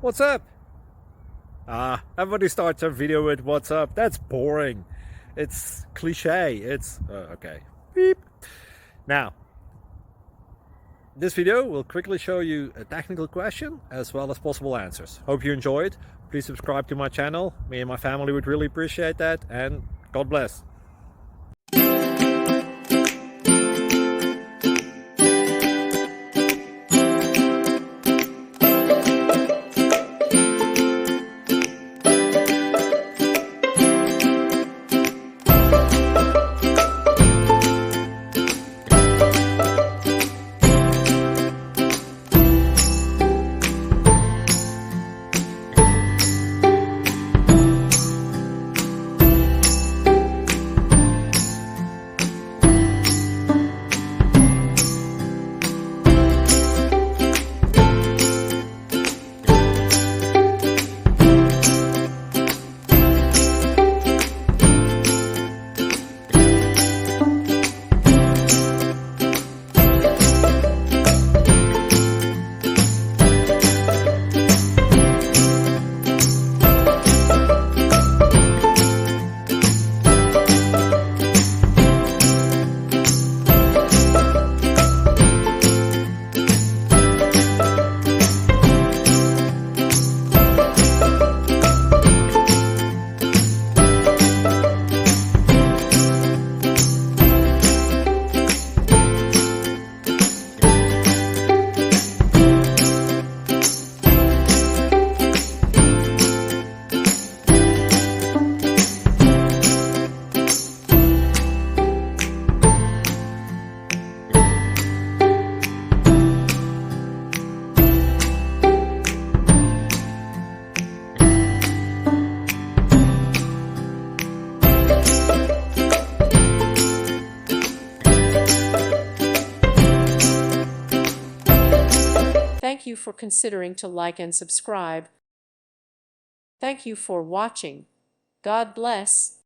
What's up? Everybody starts a video with what's up. That's boring. It's cliche. It's okay. Beep. Now, this video will quickly show you a technical question as well as possible answers. Hope you enjoyed. Please subscribe to my channel. Me and my family would really appreciate that, and God bless. Thank you for considering to like and subscribe. Thank you for watching. God bless.